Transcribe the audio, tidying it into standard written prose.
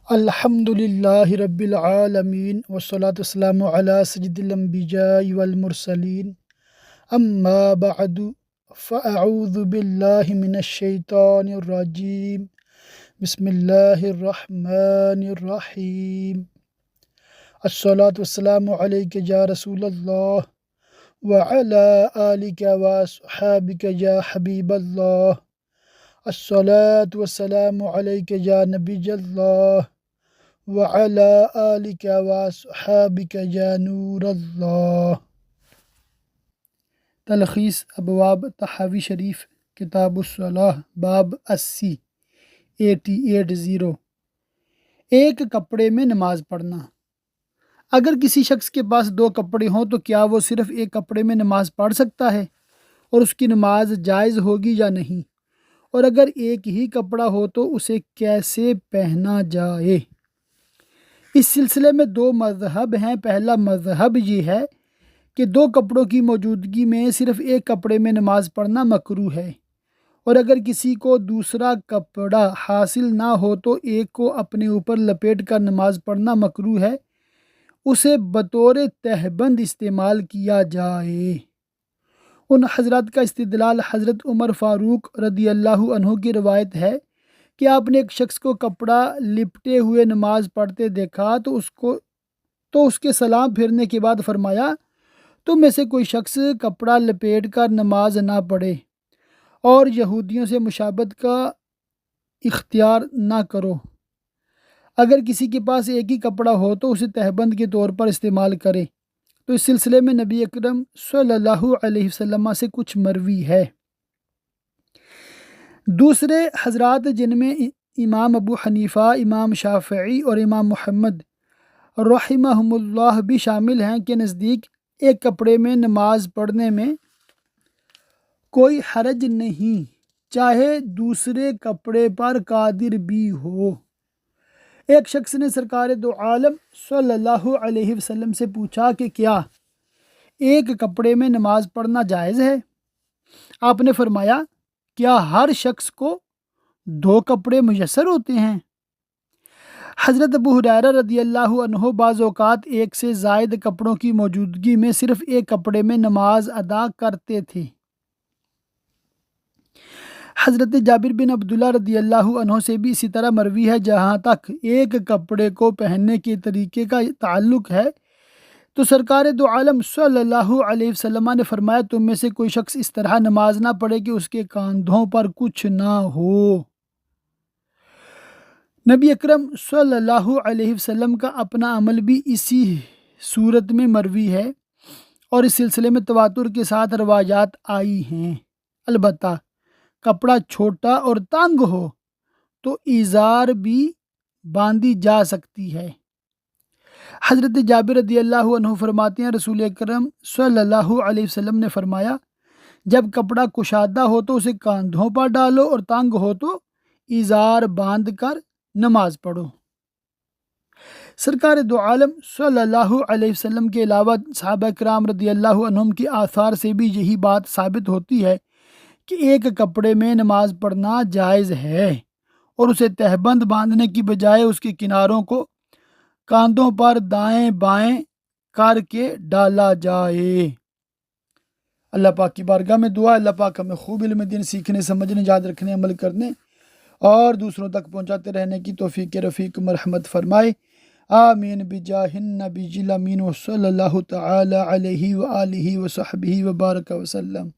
الحمد للہ رب العالمین والصلاة والسلام علی سید الانبیاء والمرسلین اما بعد فاعوذ باللہ من الشیطان الرجیم بسم اللہ الرحمن الرحیم الصلاة والسلام علیک یا رسول اللہ وعلی آلک واصحابک یا حبیب اللہ الصلاة والسلام علیک یا نبی اللہ وعلی آلک واصحابک یا نور اللہ۔ تلخیص ابواب تحاوی شریف کتاب الصلاۃ باب 88 ایک کپڑے میں نماز پڑھنا۔ اگر کسی شخص کے پاس 2 کپڑے ہوں تو کیا وہ صرف ایک کپڑے میں نماز پڑھ سکتا ہے اور اس کی نماز جائز ہوگی یا نہیں؟ اور اگر ایک ہی کپڑا ہو تو اسے کیسے پہنا جائے؟ اس سلسلے میں 2 مذہب ہیں۔ پہلا مذہب یہ ہے کہ 2 کپڑوں کی موجودگی میں صرف ایک کپڑے میں نماز پڑھنا مکروہ ہے، اور اگر کسی کو دوسرا کپڑا حاصل نہ ہو تو ایک کو اپنے اوپر لپیٹ کر نماز پڑھنا مکروہ ہے، اسے بطور تہبند استعمال کیا جائے۔ ان حضرات کا استدلال حضرت عمر فاروق رضی اللہ عنہ کی روایت ہے کہ آپ نے ایک شخص کو کپڑا لپٹے ہوئے نماز پڑھتے دیکھا تو اس کے سلام پھیرنے کے بعد فرمایا، تم میں سے کوئی شخص کپڑا لپیٹ کر نماز نہ پڑھے اور یہودیوں سے مشابہت کا اختیار نہ کرو۔ اگر کسی کے پاس ایک ہی کپڑا ہو تو اسے تہبند کے طور پر استعمال کرے۔ تو اس سلسلے میں نبی اکرم صلی اللہ علیہ وسلم سے کچھ مروی ہے۔ دوسرے حضرات جن میں امام ابو حنیفہ، امام شافعی اور امام محمد رحمہم اللہ بھی شامل ہیں کے نزدیک ایک کپڑے میں نماز پڑھنے میں کوئی حرج نہیں، چاہے دوسرے کپڑے پر قادر بھی ہو۔ ایک شخص نے سرکار دو عالم صلی اللہ علیہ وسلم سے پوچھا کہ کیا ایک کپڑے میں نماز پڑھنا جائز ہے؟ آپ نے فرمایا، کیا ہر شخص کو 2 کپڑے میسر ہوتے ہیں؟ حضرت ابو ہریرہ رضی اللہ عنہ بعض اوقات ایک سے زائد کپڑوں کی موجودگی میں صرف ایک کپڑے میں نماز ادا کرتے تھے۔ حضرت جابر بن عبداللہ رضی اللہ عنہ سے بھی اسی طرح مروی ہے۔ جہاں تک ایک کپڑے کو پہننے کے طریقے کا تعلق ہے تو سرکار دو عالم صلی اللہ علیہ وسلم نے فرمایا، تم میں سے کوئی شخص اس طرح نماز نہ پڑھے کہ اس کے کاندھوں پر کچھ نہ ہو۔ نبی اکرم صلی اللہ علیہ وسلم کا اپنا عمل بھی اسی صورت میں مروی ہے اور اس سلسلے میں تواتر کے ساتھ روایات آئی ہیں۔ البتہ کپڑا چھوٹا اور تنگ ہو تو ازار بھی باندھی جا سکتی ہے۔ حضرت جابر رضی اللہ عنہ فرماتے ہیں، رسول اکرم صلی اللہ علیہ وسلم نے فرمایا، جب کپڑا کشادہ ہو تو اسے کاندھوں پر ڈالو اور تنگ ہو تو ازار باندھ کر نماز پڑھو۔ سرکار دو عالم صلی اللہ علیہ وسلم کے علاوہ صحابہ کرام رضی اللہ عنہم کی آثار سے بھی یہی بات ثابت ہوتی ہے کہ ایک کپڑے میں نماز پڑھنا جائز ہے اور اسے تہبند باندھنے کی بجائے اس کے کناروں کو کاندھوں پر دائیں بائیں کر کے ڈالا جائے۔ اللہ پاک کی بارگاہ میں دعا، اللہ پاک ہمیں خوب علم دین سیکھنے، سمجھنے، یاد رکھنے، عمل کرنے اور دوسروں تک پہنچاتے رہنے کی توفیق رفیق مرحمت فرمائے، آمین بجاہ النبی الامین وصلی اللہ تعالی علیہ وآلہ وصحبہ وبارک وسلم۔